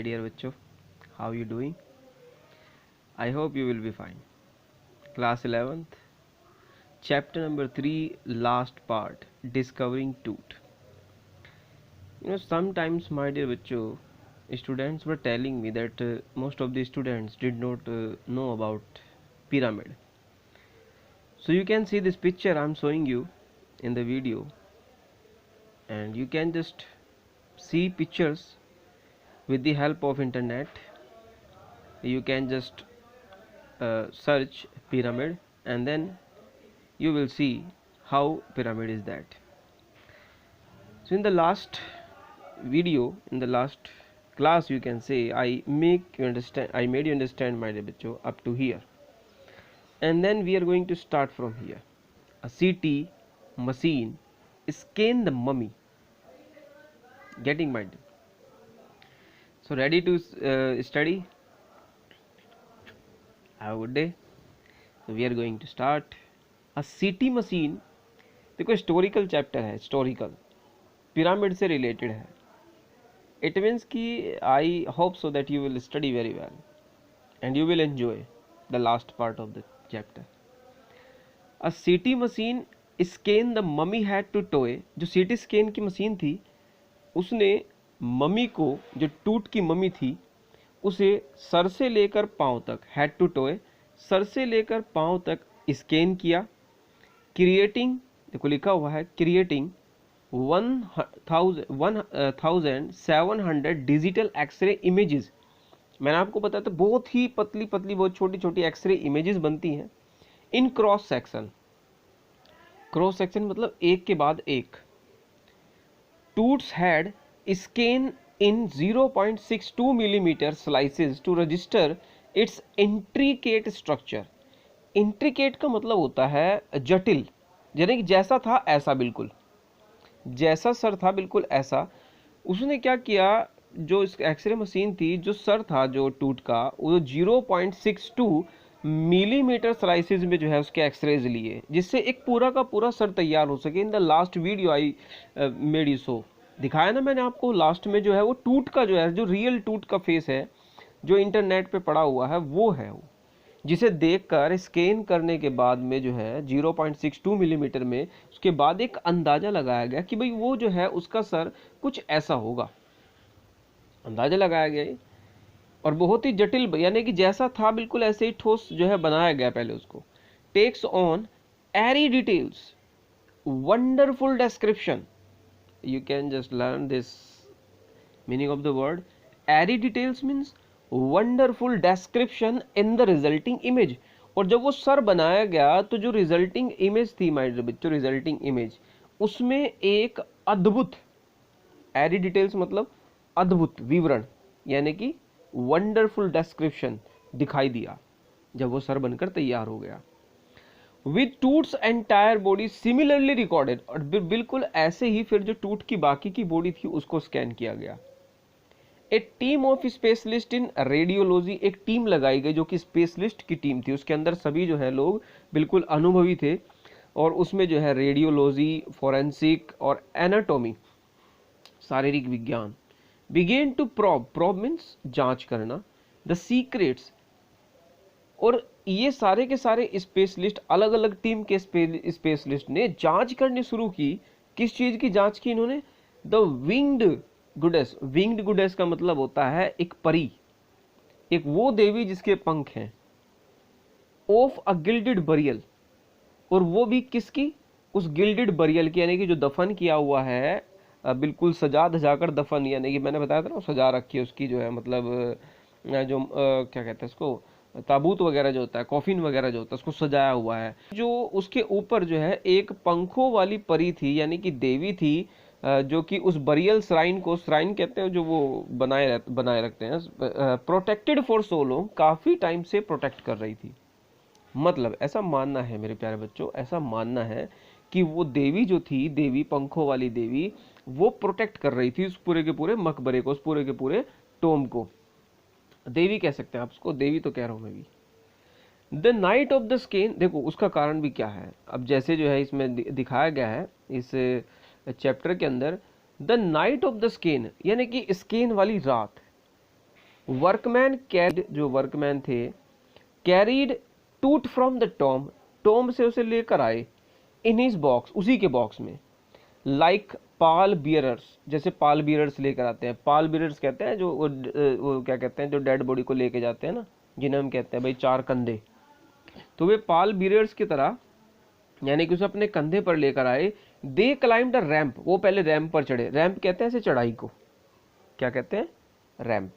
dear बच्चों, how you doing? I hope you will be fine. Class 11th, chapter number 3, last part, discovering tooth. Sometimes my dear बच्चों, students were telling me that most of the students did not know about pyramid. So you can see this picture I am showing you in the video, and you can just see pictures with the help of internet. You can just search pyramid, and then you will see how pyramid is that. So in the last video, in the last class, you can say I made you understand my dear bachcho up to here, and then we are going to start from here. A CT machine scan the mummy. Getting my dear? So ready to study? Have a good day. So we are going to start. A CT machine, देखो historical chapter है, historical pyramid से related है. It means कि I hope so that you will study very well and you will enjoy the last part of the chapter. A CT machine scan the mummy had to toe. जो CT scan की machine थी उसने mummy को, जो टूट की mummy थी, उसे सर से लेकर पाँव तक, हैड टू टोए, सर से लेकर पाँव तक स्कैन किया. क्रिएटिंग, देखो लिखा हुआ है क्रिएटिंग 1700 डिजिटल एक्सरे इमेजेस. मैंने आपको बताया था बहुत ही पतली पतली, बहुत छोटी छोटी एक्सरे इमेजेस बनती हैं इन क्रॉस सेक्शन. क्रॉस सेक्शन मतलब एक के बाद एक. Toots had scan in 0.62 millimeter slices to register its intricate structure. Intricate का मतलब होता है जटिल, यानी कि जैसा था ऐसा, बिल्कुल जैसा सर था बिल्कुल ऐसा. उसने क्या किया, जो एक्सरे मशीन थी, जो सर था जो टूट का, वो 0.62 मिलीमीटर स्लाइसेस में जो है उसके एक्सरेज लिए, जिससे एक पूरा का पूरा सर तैयार हो सके. In the last video I made you show, दिखाया ना मैंने आपको लास्ट में, जो है वो टूट का, जो है जो रियल टूट का फेस है, जो इंटरनेट पे पड़ा हुआ है, वो है वो, जिसे देखकर स्कैन करने के बाद में जो है 0.62 मिलीमीटर में, उसके बाद एक अंदाजा लगाया गया कि भाई वो जो है उसका सर कुछ ऐसा होगा. अंदाजा लगाया गया और बहुत ही जटिल, यानी कि जैसा था बिल्कुल ऐसे ही ठोस जो है बनाया गया पहले उसको. Takes on airy details, wonderful description. You can just learn this meaning of the word. Airy details means wonderful description in the resulting image. और जब वो सर बनाया गया तो जो रिजल्टिंग इमेज थी माय डियर बच्चों, रिजल्टिंग इमेज, उसमें एक अद्भुत, एरी डिटेल्स मतलब अद्भुत विवरण, यानी कि वंडरफुल डिस्क्रिप्शन दिखाई दिया जब वो सर बनकर तैयार हो गया. With Toots entire body similarly recorded, और बिल्कुल ऐसे ही फिर जो टूट की बाकी की बॉडी थी उसको स्कैन किया गया. A team of specialist in radiology, एक टीम लगाई गई जो कि स्पेशलिस्ट की टीम थी. उसके अंदर सभी जो है लोग बिल्कुल अनुभवी थे, और उसमें जो है रेडियोलॉजी, फॉरेंसिक और एनाटॉमी, शारीरिक विज्ञान. बिगेन टू प्रोब मीन्स जांच करना, द सीक्रेट्स. और ये सारे के सारे स्पेशलिस्ट, अलग अलग टीम के स्पेशलिस्ट ने जांच करनी शुरू की. किस चीज की जांच की इन्होंने? The winged goddess. Winged goddess का मतलब होता है एक परी, एक वो देवी जिसके पंख हैं. ऑफ अ गिल्डेड बरियल, और वो भी किसकी? उस गिल्डेड बरियल की, यानी कि जो दफन किया हुआ है, बिल्कुल सजा धजा कर दफन, यानी कि मैंने बताया था ना सजा रखी है उसकी, जो है मतलब जो क्या कहते हैं उसको, ताबूत वगैरह जो होता है, कॉफिन वगैरह जो होता है, उसको सजाया हुआ है. जो उसके ऊपर जो है एक पंखों वाली परी थी, यानी कि देवी थी, जो कि उस बरियल श्राइन को, श्राइन कहते हैं जो वो बनाए रखते हैं, प्रोटेक्टेड फॉर सो लॉन्ग, काफी टाइम से प्रोटेक्ट कर रही थी. मतलब ऐसा मानना है मेरे प्यारे बच्चों, ऐसा मानना है कि वो देवी जो थी, देवी पंखों वाली देवी, वो प्रोटेक्ट कर रही थी उस पूरे के पूरे मकबरे को, उस पूरे के पूरे टोम को. देवी कह सकते हैं आप उसको, देवी तो कह रहा हूं मैं भी. The night of the scan, देखो उसका कारण भी क्या है. अब जैसे जो है इसमें दिखाया गया है इस चैप्टर के अंदर, the night of the scan, यानी कि स्कैन वाली रात. वर्कमैन कैरिड, जो वर्कमैन थे, कैरीड टूट फ्रॉम द टॉम, टॉम से उसे लेकर आए, इन हिज बॉक्स, उसी के बॉक्स में, लाइक पाल बियरर्स, जैसे पाल बियरर्स लेकर आते हैं। पाल बियरर्स कहते हैं जो वो क्या कहते हैं, जो डेड बॉडी को लेके जाते हैं ना, जिन्हें हम कहते हैं भाई चार कंधे, तो वे पाल बियरर्स की तरह, यानी कि उसे अपने कंधे पर लेकर आए। दे क्लाइम्ड अ रैंप, वो पहले रैंप पर चढ़े। रैंप कहते हैं ऐसे चढ़ाई को, क्या कहते हैं, रैंप,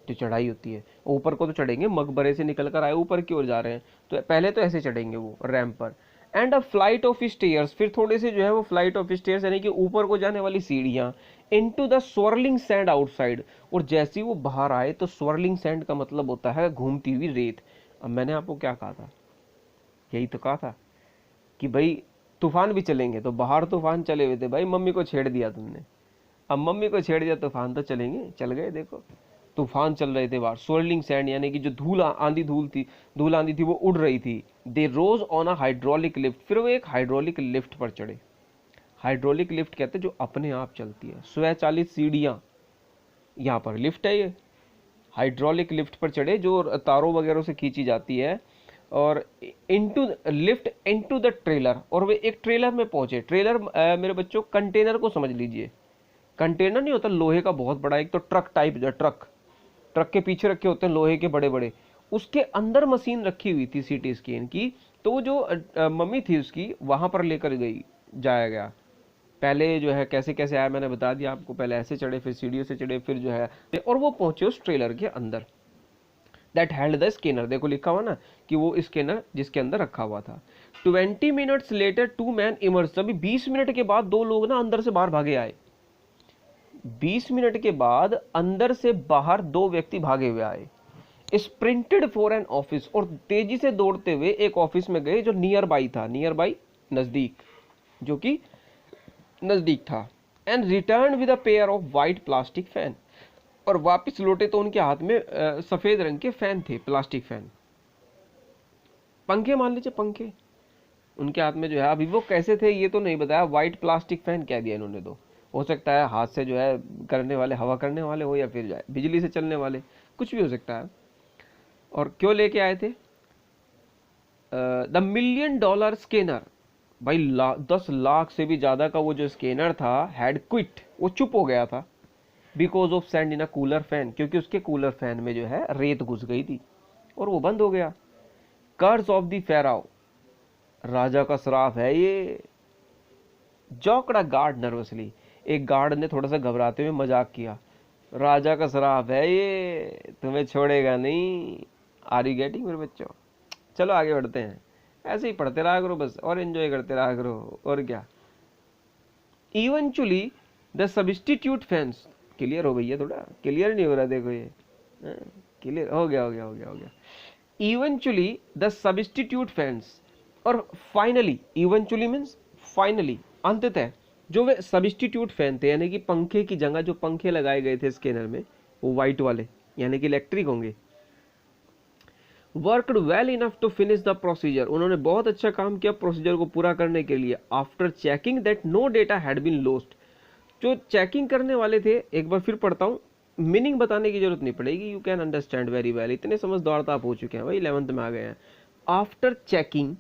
जो चढ़ाई होती है। ऊपर को तो चढ़ेंगे, मकबरे से निकल कर आए, ऊपर की ओर जा रहे हैं, तो पहले तो ऐसे चढ़ेंगे वो रैंप पर। And a flight of stairs, फिर थोड़े से जो है वो फ्लाइट ऑफ स्टेयर्स, यानी कि ऊपर को जाने वाली सीढ़ियां, into the swirling sand outside, और जैसे ही वो बाहर आए तो swirling सैंड का मतलब होता है घूमती हुई रेत। अब मैंने आपको क्या कहा था, यही तो कहा था कि भाई तूफान भी चलेंगे, तो बाहर तूफान चले हुए थे भाई, मम्मी को छेड़ दिया तुमने, अब मम्मी को छेड़ दिया, तूफान तो चलेंगे, चल गए। देखो तूफान चल रहे थे बाहर, swirling सैंड, यानी कि जो धूल आंधी धूल थी, धूल आंधी थी वो उड़ रही थी। दे रोज ऑन अ हाइड्रोलिक लिफ्ट, फिर वो एक हाइड्रोलिक लिफ्ट पर चढ़े। हाइड्रोलिक लिफ्ट कहते हैं जो अपने आप चलती है, स्वचालित सीढ़ियां, यहाँ पर लिफ्ट है ये, हाइड्रोलिक लिफ्ट पर चढ़े जो तारों वगैरह से खींची जाती है। और into lift into the trailer, और वे एक ट्रेलर में पहुंचे। ट्रेलर मेरे बच्चों कंटेनर को समझ लीजिए, कंटेनर नहीं होता लोहे का बहुत बड़ा, एक तो ट्रक टाइप, जो ट्रक, ट्रक के पीछे रखे होते हैं लोहे के बड़े बड़े, उसके अंदर मशीन रखी हुई थी सीटी स्कैन की। तो वो जो मम्मी थी उसकी वहां पर लेकर गई, जाया गया। पहले जो है कैसे कैसे आया मैंने बता दिया आपको, पहले ऐसे चढ़े, फिर सीढ़ियों से चढ़े, फिर जो है, और वो पहुंचे उस ट्रेलर के अंदर। दैट हेल्ड द स्कैनर, देखो लिखा हुआ ना कि वो स्कैनर जिसके अंदर रखा हुआ था। 20 मिनट्स लेटर 2 मैन इमर्ज, तभी 20 मिनट के बाद दो लोग ना अंदर से बाहर भागे आए। 20 मिनट के बाद अंदर से बाहर दो व्यक्ति भागे हुए आए। स्प्रिंटेड फॉर एन ऑफिस, और तेजी से दौड़ते हुए एक ऑफिस में गए जो नियर बाई था, नियर बाई नजदीक, जो कि नजदीक था। And return with a pair of white plastic fan, और वापस लौटे तो उनके हाथ में सफेद रंग के फैन थे, प्लास्टिक फैन, पंखे मान लीजिए, पंखे उनके हाथ में जो है। अभी वो कैसे थे ये तो नहीं बताया, व्हाइट प्लास्टिक फैन कह दिया इन्होंने, तो हो सकता है हाथ से जो है करने वाले, हवा करने वाले हो, या फिर जो है बिजली से चलने वाले, कुछ भी हो सकता है। और क्यों लेके आए थे? $1 मिलियन स्कैनर, भाई 10 लाख से भी ज्यादा का वो जो स्कैनर था, हैड क्विट, वो चुप हो गया था। Because of sand in a cooler fan, क्योंकि उसके कूलर फैन में जो है रेत घुस गई थी और वो बंद हो गया। कर्ज ऑफ द फेराओ, राजा का श्राप है ये। जॉकड़ा गार्ड नर्वसली, एक गार्ड ने थोड़ा सा घबराते हुए मजाक किया, राजा का श्राप है ये, तुम्हें छोड़ेगा नहीं। आर यू गेटिंग मेरे बच्चों? चलो आगे बढ़ते हैं, ऐसे ही पढ़ते रहा करो बस, और एंजॉय करते रहा करो, और क्या। Eventually the substitute fans, clear हो भैया, थोड़ा क्लियर नहीं हो रहा, देखो ये क्लियर हो गया, हो गया, हो गया, हो गया। इवेंचुअली द सब्स्टिट्यूट फैंस, और फाइनली, इवेंचुअली मीन्स फाइनली, अंततः जो वे सब्स्टिट्यूट फैन थे, यानी कि पंखे की जगह जो पंखे लगाए गए थे स्कैनर में, वो व्हाइट वाले, यानी कि इलेक्ट्रिक होंगे, worked well enough to finish the procedure, उन्होंने बहुत अच्छा काम किया प्रोसीजर को पूरा करने के लिए। After checking that no data had been lost, जो चेकिंग करने वाले थे, एक बार फिर पढ़ता हूँ, मीनिंग बताने की जरूरत नहीं पड़ेगी, you can understand very well, इतने समझदार तो आप हो चुके हैं भाई, 11th में आ गए हैं। आफ्टर चेकिंग,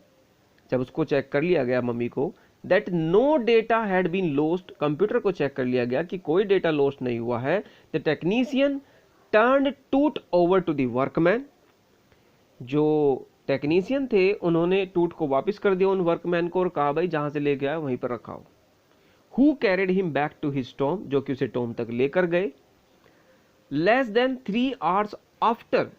जब उसको चेक कर लिया गया मम्मी को, that no data had been lost, computer को चेक कर लिया गया कि कोई डेटा लॉस्ट नहीं हुआ है, द टेक्नीशियन टर्न्ड टूट ओवर टू द वर्कमैन, जो टेक्नीशियन थे उन्होंने टूट को वापस कर दिया उन वर्कमैन को, और कहा भाई जहां से लेके आया वहीं पर रखा हो। Who carried him back to his tomb, जो कि उसे टॉम तक लेकर गए। लेस देन 3 आवर्स आफ्टर,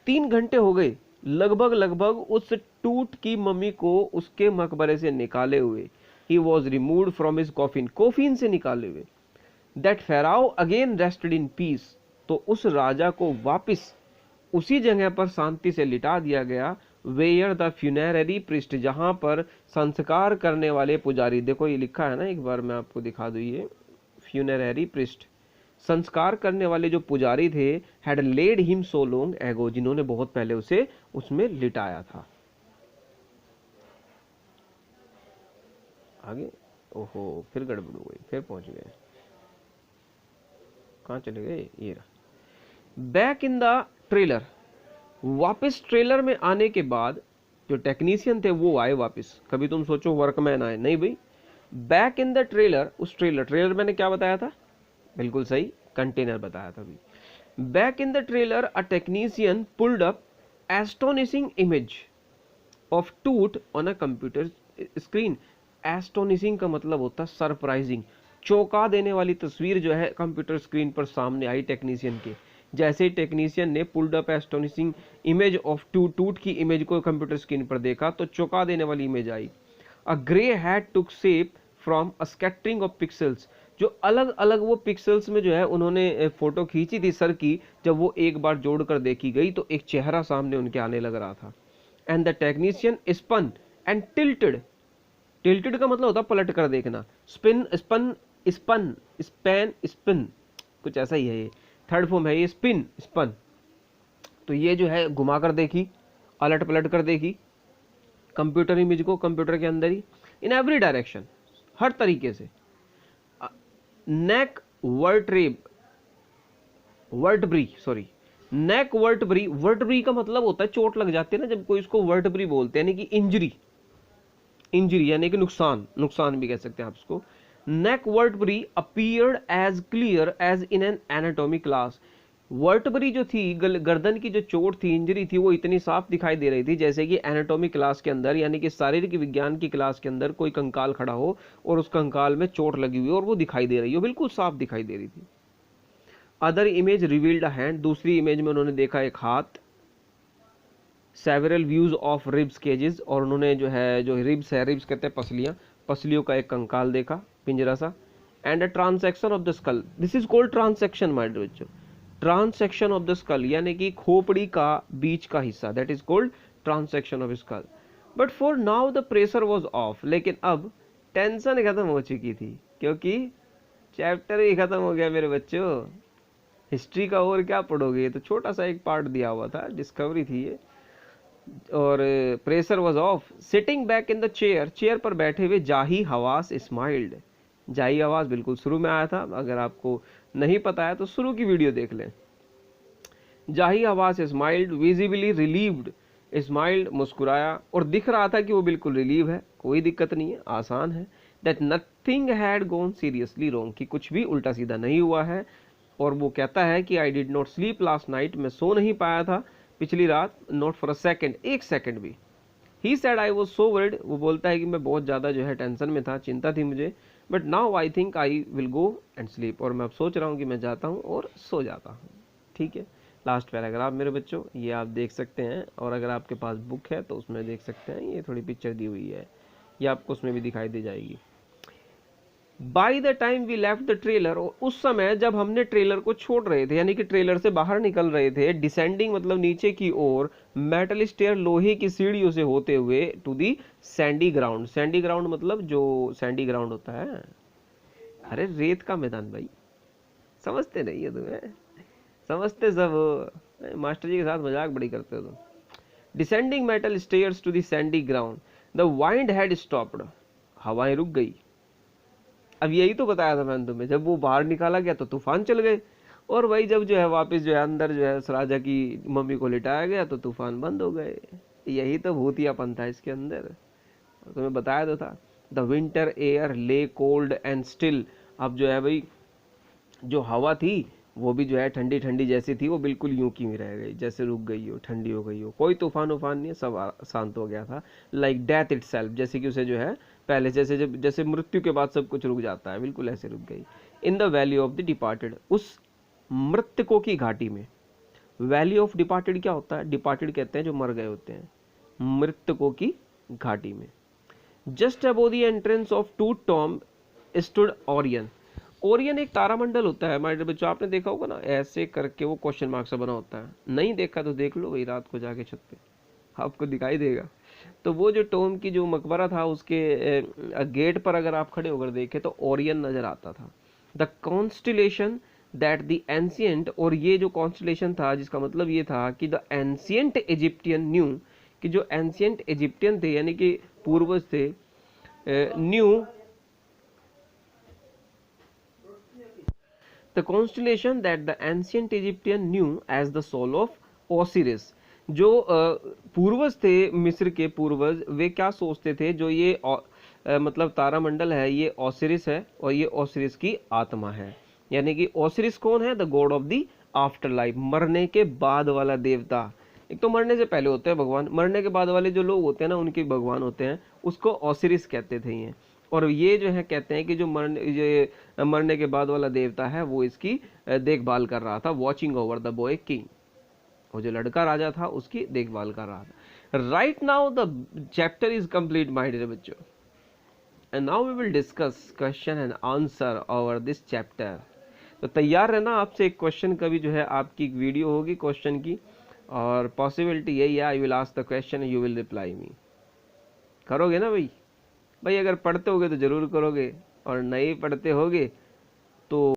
3 घंटे हो गए लगभग लगभग उस टूट की मम्मी को उसके मकबरे से निकाले हुए। He was removed from his coffin, coffin से निकाले हुए। That pharaoh again rested in peace, तो उस राजा को वापिस उसी जगह पर शांति से लिटा दिया गया। वेयर द फ्यूनररी प्रिस्ट, जहां पर संस्कार करने वाले पुजारी, देखो ये लिखा है ना, एक बार मैं आपको दिखा दूं, ये फ्यूनररी प्रिस्ट, संस्कार करने वाले जो पुजारी थे, had led him so long ago, जिन्होंने बहुत पहले उसे उसमें लिटाया था। आगे, ओहो फिर गड़बड़ हो गई, फिर पहुंच गए, कहाँ चले गए, ये रहा। बैक इन द ट्रेलर, वापस ट्रेलर में आने के बाद जो टेक्नीशियन थे वो आए वापस। कभी तुम सोचो वर्कमैन आए, नहीं भाई, बैक इन द ट्रेलर, उस ट्रेलर मैंने क्या बताया था, बिल्कुल सही, कंटेनर बताया था अभी। Back in the trailer a technician pulled up astonishing image of Tut on a computer screen. Astonishing का मतलब होता है सरप्राइजिंग, चौंका देने वाली तस्वीर जो है कंप्यूटर स्क्रीन पर सामने आई टेक्नीशियन के। जैसे ही टेक्नीशियन ने pulled up astonishing image of टूट की इमेज को कंप्यूटर स्क्रीन पर देखा तो चौंका देने वाली image I. A grey hat took shape from a scattering of pixels, जो अलग अलग वो पिक्सेल्स में जो है उन्होंने फोटो खींची थी सर की, जब वो एक बार जोड़कर देखी गई तो एक चेहरा सामने उनके आने लग रहा था। And the technician spun and tilted, tilted का मतलब होता है पलट कर देखना, spin spun spun span spin, कुछ ऐसा ही है, ये थर्ड फॉर्म है, ये स्पिन स्पन। तो ये जो है घुमाकर देखी, अलट पलट कर देखी कंप्यूटर इमेज को, कंप्यूटर के अंदर ही, इन एवरी डायरेक्शन, हर तरीके से। नेक वर्टब्री, सॉरी, नेक वर्टब्री, वर्टब्री का मतलब होता है चोट लग जाती है ना जब कोई, इसको वर्टब्री बोलते हैं, यानी कि इंजरी, इंजरी यानी कि नुकसान, नुकसान भी कह सकते हैं आप इसको। Neck vertebrae appeared as clear as in an anatomy class, vertebrae जो थी, गर्दन की जो चोट थी, इंजरी थी, वो इतनी साफ दिखाई दे रही थी जैसे कि एनाटॉमी क्लास के अंदर, यानी कि शारीरिक विज्ञान की क्लास के अंदर कोई कंकाल खड़ा हो और उस कंकाल में चोट लगी हुई हो और वो दिखाई दे रही हो, बिल्कुल साफ दिखाई दे रही थी। Other image revealed a hand, दूसरी इमेज में उन्होंने देखा एक हाथ। सेवरल व्यूज ऑफ रिब्स केजेस, और उन्होंने जो है, जो रिब्स है, रिब्स कहते हैं पसलियां, पसलियों का एक कंकाल देखा, पिंजरा सा। And a transection of the skull, this is called transection my dear बच्चों, ट्रांससेक्शन ऑफ द स्कल, यानी कि खोपड़ी का बीच का हिस्सा, that is called transection of skull. But for now the pressure was off, लेकिन अब टेंशन खत्म हो चुकी थी, क्योंकि चैप्टर ही खत्म हो गया मेरे बच्चों। हिस्ट्री का और क्या पढ़ोगे, ये तो छोटा सा एक पार्ट दिया हुआ था, डिस्कवरी थी ये। और pressure was of, sitting back in the chair, chair पर बैठे हुए जाही हवास स्माइल्ड, जाही हवास बिल्कुल शुरू में आया था, अगर आपको नहीं पता है तो शुरू की वीडियो देख लें। जाही हवास स्माइल्ड विजिबली रिलीव्ड, स्माइल्ड मुस्कुराया, और दिख रहा था कि वो बिल्कुल रिलीव है, कोई दिक्कत नहीं है, आसान है। That nothing had gone seriously wrong, कि कुछ भी उल्टा सीधा नहीं हुआ है। और वो कहता है कि I did not sleep last night, मैं सो नहीं पाया था पिछली रात, नॉट फॉर अ सेकेंड, एक सेकेंड भी। He said I was so worried, वो बोलता है कि मैं बहुत ज़्यादा जो है टेंशन में था, चिंता थी मुझे। But now I think I will go and sleep, और मैं अब सोच रहा हूँ कि मैं जाता हूँ और सो जाता हूँ। ठीक है, लास्ट पैराग्राफ मेरे बच्चों, ये आप देख सकते हैं, और अगर आपके पास बुक है तो उसमें देख सकते हैं, ये थोड़ी पिक्चर दी हुई है, ये आपको उसमें भी दिखाई दे जाएगी। By the time we left the trailer, और उस समय जब हमने ट्रेलर को छोड़ रहे थे, यानी कि ट्रेलर से बाहर निकल रहे थे, डिसेंडिंग मतलब नीचे की ओर, मेटल स्टेयर लोहे की सीढ़ियों से होते हुए, to the sandy ground, sandy ground मतलब जो सैंडी ग्राउंड होता है, अरे रेत का मैदान भाई, समझते नहीं है तुम्हें, समझते सब हो, मास्टर जी के साथ मजाक बड़ी करते हो तुम। Descending metal stairs to the sandy ground, the wind had stopped, हवाएं रुक गई। अब यही तो बताया था मैंने तुम्हें, जब वो बाहर निकाला गया तो तूफान चल गए, और वही जब जो है वापस जो है अंदर जो है राजा की मम्मी को लिटाया गया तो तूफान बंद हो गए। यही तो भूतियापन था इसके अंदर, तुम्हें बताया तो था। द विंटर एयर ले कोल्ड एंड स्टिल, अब जो है भाई जो हवा थी वो भी जो है ठंडी ठंडी जैसी थी, वो बिल्कुल यूं की ही रह गई, जैसे रुक गई हो, ठंडी हो गई हो, कोई तूफान उफान नहीं है, सब शांत हो गया था। लाइक डेथ इटसेल्फ, जैसे कि उसे जो है पहले जैसे जब जैसे मृत्यु के बाद सब कुछ रुक जाता है, बिल्कुल ऐसे रुक गई। In the valley of the departed, उस मृतकों की घाटी में। वैली ऑफ डिपार्टेड क्या होता है, डिपार्टेड कहते हैं जो मर गए होते हैं, मृतकों की घाटी में। Just above the entrance of to tomb stood Orion, Orion एक तारामंडल होता है हमारे बच्चों, आपने देखा होगा ना, ऐसे करके वो क्वेश्चन मार्क से बना होता है, नहीं देखा तो देख लो भाई, रात को जाके छत पे आपको दिखाई देगा। तो वो जो टॉम की जो मकबरा था उसके गेट पर अगर आप खड़े होकर देखें तो ओरियन नजर आता था। The constellation that the ancient, और ये जो कॉन्स्टिलेशन था जिसका मतलब ये था कि द एंशियंट इजिप्टियन न्यू, कि जो एंशियंट इजिप्टियन थे यानी कि पूर्वज थे, knew the constellation that the ancient Egyptian knew as the soul of Osiris. जो पूर्वज थे, मिस्र के पूर्वज, वे क्या सोचते थे, जो ये मतलब तारामंडल है ये ओसिरिस है और ये ओसिरिस की आत्मा है। यानी कि ओसिरिस कौन है? The God of the after life, मरने के बाद वाला देवता। एक तो मरने से पहले होते हैं भगवान, मरने के बाद वाले जो लोग होते हैं ना उनके भगवान होते हैं, उसको ओसिरिस कहते थे ये। और ये जो है कहते हैं कि जो मरने के बाद वाला देवता है वो इसकी देखभाल कर रहा था, watching over the boy king. वो जो लड़का राजा था उसकी देखभाल कर रहा था। Right now the chapter is complete my dear बच्चों, and now we will discuss question and answer over this chapter. तो तैयार रहना, आपसे एक क्वेश्चन का भी जो है आपकी एक वीडियो होगी क्वेश्चन की, और पॉसिबिलिटी यही है I will ask the question, you will reply me. करोगे ना भाई? भाई अगर पढ़ते होगे तो जरूर करोगे, और नहीं पढ़ते होगे तो